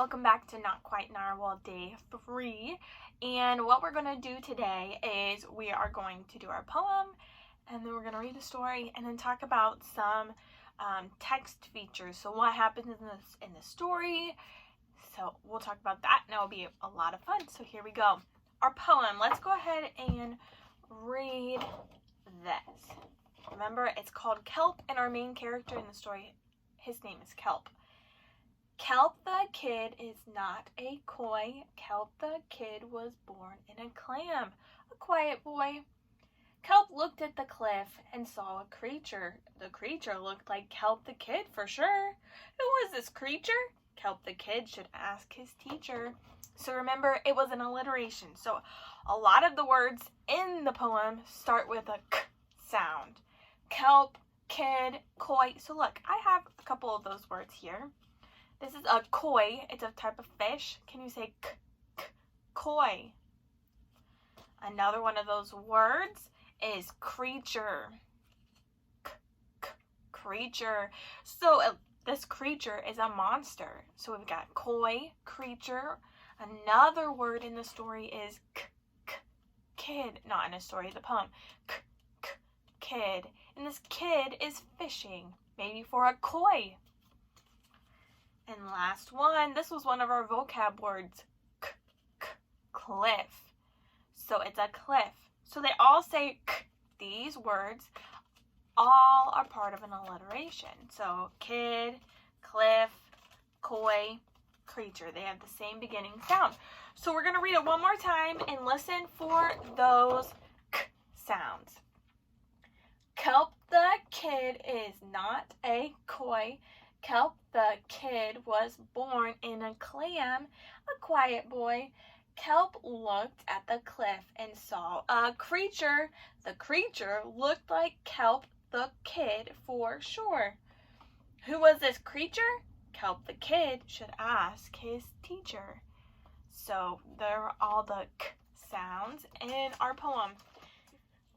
Welcome back to Not Quite Narwhal Day 3. And what we're going to do today is we are going to do our poem, and then we're going to read the story and then talk about some text features. So what happens in the story. So we'll talk about that, and it'll be a lot of fun. So here we go. Our poem. Let's go ahead and read this. Remember, it's called Kelp, and our main character in the story, his name is Kelp. Kelp the kid is not a koi. Kelp the kid was born in a clam, a quiet boy. Kelp looked at the cliff and saw a creature. The creature looked like Kelp the kid for sure. Who was this creature? Kelp the kid should ask his teacher. So remember, it was an alliteration. So a lot of the words in the poem start with a k sound. Kelp, kid, koi. So look, I have a couple of those words here. This is a koi. It's a type of fish. Can you say k, k, koi? Another one of those words is creature. K, k, creature. So this creature is a monster. So we've got koi, creature. Another word in the story is k, k, kid. Not in a story, the poem. K, k, kid. And this kid is fishing, maybe for a koi. And last one, this was one of our vocab words, k, k, cliff. So it's a cliff. So they all say k. These words all are part of an alliteration. So kid, cliff, koi, creature. They have the same beginning sound. So we're going to read it one more time and listen for those k sounds. Kelp the kid is not a koi. Kelp the kid was born in a clam, a quiet boy. Kelp looked at the cliff and saw a creature. The creature looked like Kelp the kid for sure. Who was this creature? Kelp the kid should ask his teacher. So there are all the k sounds in our poem.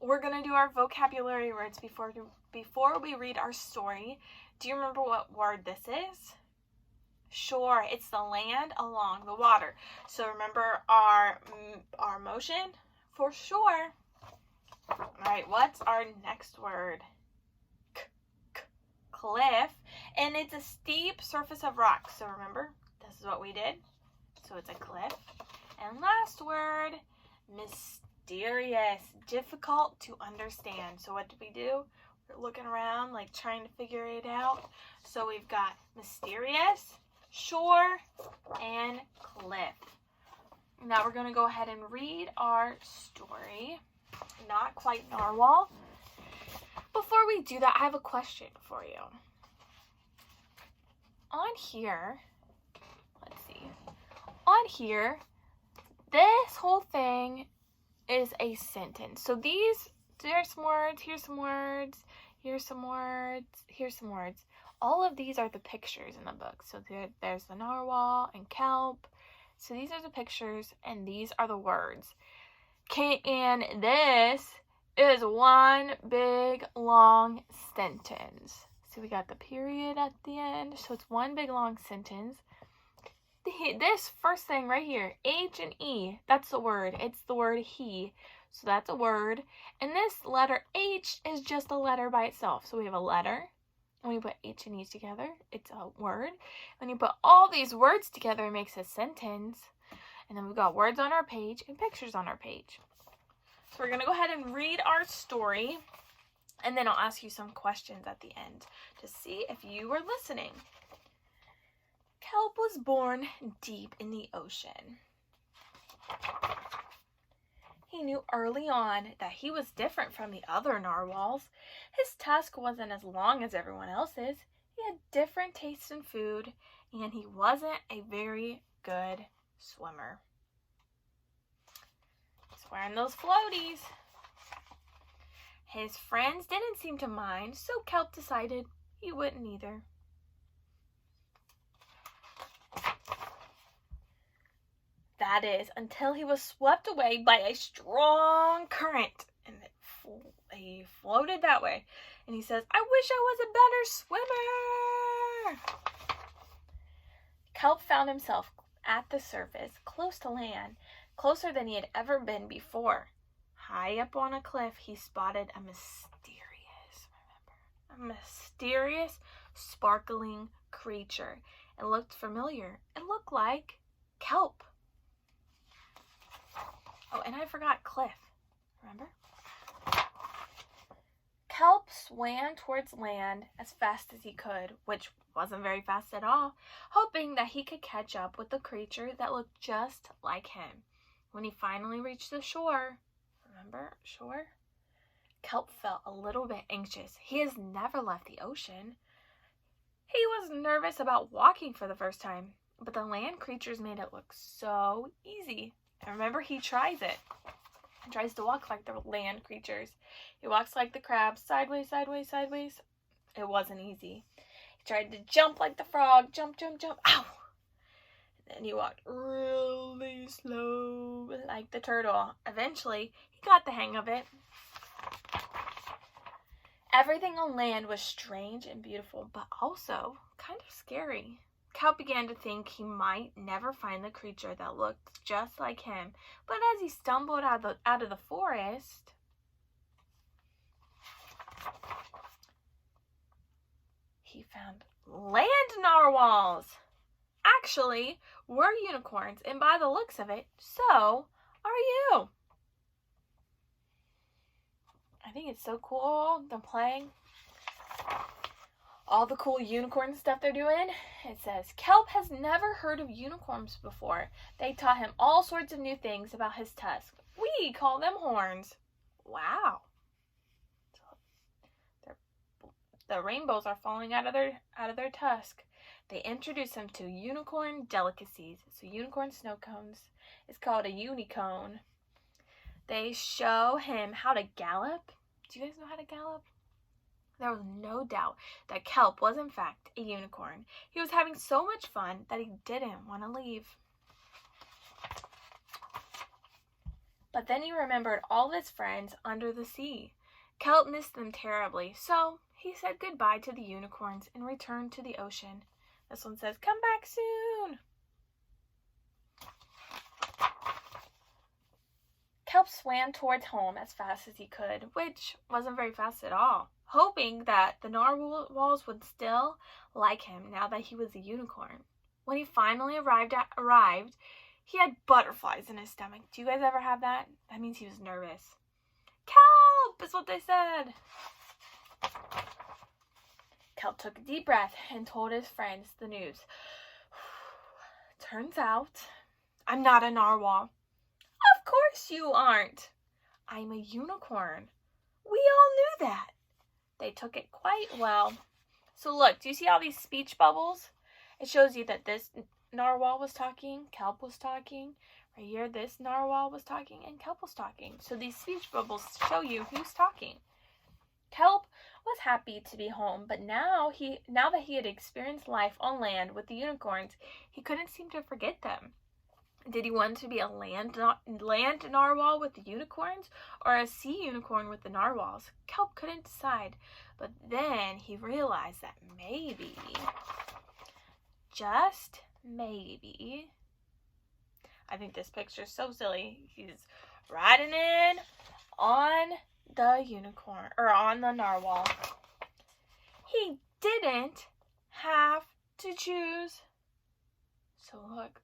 We're going to do our vocabulary words before we read our story. Do you remember what word this is? Sure, it's the land along the water. So remember our motion? For sure. All right, what's our next word? K, k, cliff. And it's a steep surface of rock. So remember, this is what we did. So it's a cliff. And last word, mysterious, difficult to understand. So what did we do? We're looking around, like trying to figure it out. So we've got mysterious, shore, and cliff. Now we're going to go ahead and read our story, Not Quite Narwhal. Before we do that, I have a question for you. On here, let's see. On here, this whole thing is a sentence. So there's some words, here's some words, here's some words, here's some words. All of these are the pictures in the book. So there's the narwhal and kelp. So these are the pictures and these are the words. Okay, and this is one big long sentence. So we got the period at the end. So it's one big long sentence. This first thing right here, H and E, that's the word. It's the word he. So that's a word. And this letter H is just a letter by itself. So we have a letter. When you put H and E together, it's a word. When you put all these words together, it makes a sentence. And then we've got words on our page and pictures on our page. So we're going to go ahead and read our story. And then I'll ask you some questions at the end to see if you were listening. Kelp was born deep in the ocean. He knew early on that he was different from the other narwhals. His tusk wasn't as long as everyone else's. He had different tastes in food, and he wasn't a very good swimmer. He's wearing those floaties. His friends didn't seem to mind, so Kelp decided he wouldn't either. That is, until he was swept away by a strong current, and he floated that way. And he says, I wish I was a better swimmer. Kelp found himself at the surface, close to land, closer than he had ever been before. High up on a cliff, he spotted a mysterious, sparkling creature. It looked familiar. It looked like kelp. Oh, and I forgot cliff. Remember? Kelp swam towards land as fast as he could, which wasn't very fast at all, hoping that he could catch up with the creature that looked just like him. When he finally reached the shore, remember, shore? Kelp felt a little bit anxious. He has never left the ocean. He was nervous about walking for the first time, but the land creatures made it look so easy. And remember, he tries it. He tries to walk like the land creatures. He walks like the crabs, sideways, sideways, sideways. It wasn't easy. He tried to jump like the frog, jump, jump, jump, ow! And then he walked really slow like the turtle. Eventually, he got the hang of it. Everything on land was strange and beautiful, but also kind of scary. Kelp began to think he might never find the creature that looked just like him, but as he stumbled out of the forest, he found land narwhals. Actually, we're unicorns, and by the looks of it, so are you. I think it's so cool, they're playing all the cool unicorn stuff they're doing. It says, Kelp has never heard of unicorns before. They taught him all sorts of new things about his tusk. We call them horns. Wow. The rainbows are falling out of their tusk. They introduce him to unicorn delicacies. So unicorn snow cones is called a unicone. They show him how to gallop. Do you guys know how to gallop? There was no doubt that Kelp was in fact a unicorn. He was having so much fun that he didn't want to leave. But then he remembered all of his friends under the sea. Kelp missed them terribly, so he said goodbye to the unicorns and returned to the ocean. This one says, come back soon. Kelp swam towards home as fast as he could, which wasn't very fast at all, hoping that the narwhals would still like him now that he was a unicorn. When he finally arrived, he had butterflies in his stomach. Do you guys ever have that? That means he was nervous. Kelp is what they said. Kelp took a deep breath and told his friends the news. Turns out, I'm not a narwhal. Of course you aren't. I'm a unicorn. We all knew that. They took it quite well. So look, do you see all these speech bubbles? It shows you that this narwhal was talking, Kelp was talking. Right here, this narwhal was talking, and Kelp was talking. So these speech bubbles show you who's talking. Kelp was happy to be home, but now that he had experienced life on land with the unicorns, he couldn't seem to forget them. Did he want to be a land narwhal with the unicorns or a sea unicorn with the narwhals? Kelp couldn't decide, but then he realized that maybe, just maybe, I think this picture's so silly. He's riding in on the unicorn, or on the narwhal. He didn't have to choose. So look,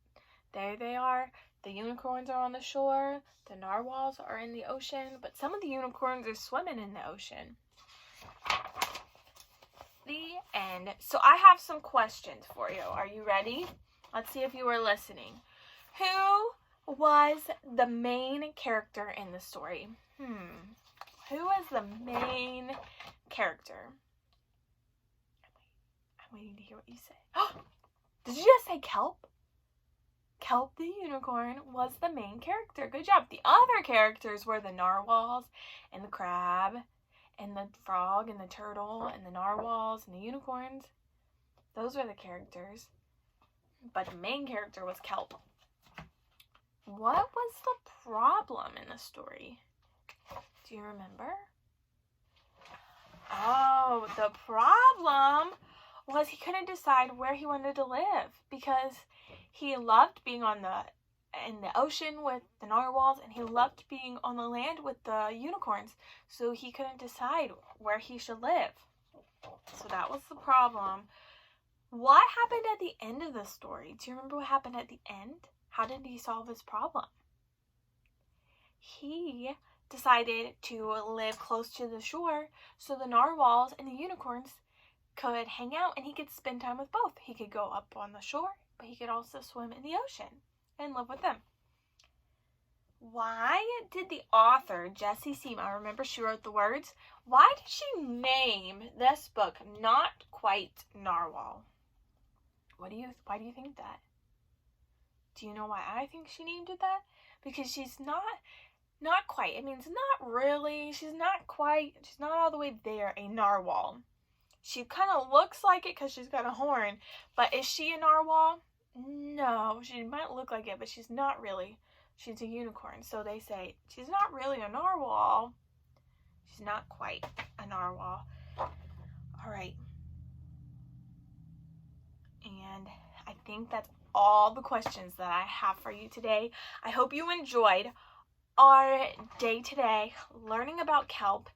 there they are. The unicorns are on the shore. The narwhals are in the ocean. But some of the unicorns are swimming in the ocean. The end. So I have some questions for you. Are you ready? Let's see if you were listening. Who was the main character in the story? Who was the main character? I'm waiting to hear what you say. Did you just say Kelp? Kelp the unicorn was the main character. Good job. The other characters were the narwhals and the crab and the frog and the turtle and the narwhals and the unicorns. Those were the characters. But the main character was Kelp. What was the problem in the story? Do you remember? Oh, the problem was he couldn't decide where he wanted to live because he loved being in the ocean with the narwhals, and he loved being on the land with the unicorns. So he couldn't decide where he should live. So that was the problem. What happened at the end of the story? Do you remember what happened at the end? How did he solve his problem? He decided to live close to the shore so the narwhals and the unicorns could hang out and he could spend time with both. He could go up on the shore, but he could also swim in the ocean and live with them. Why did the author, Jessie Sima, remember she wrote the words, why did she name this book Not Quite Narwhal? Why do you think that? Do you know why I think she named it that? Because she's not quite. It means not really. She's not all the way there, a narwhal. She kind of looks like it because she's got a horn. But is she a narwhal? No, she might look like it, but she's not really. She's a unicorn. So they say, she's not really a narwhal. She's not quite a narwhal. All right. And I think that's all the questions that I have for you today. I hope you enjoyed our day today learning about kelp.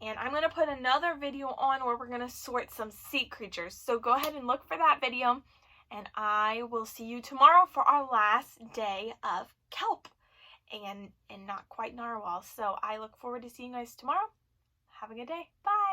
And I'm going to put another video on where we're going to sort some sea creatures. So go ahead and look for that video. And I will see you tomorrow for our last day of kelp and Not Quite Narwhal. So I look forward to seeing you guys tomorrow. Have a good day. Bye.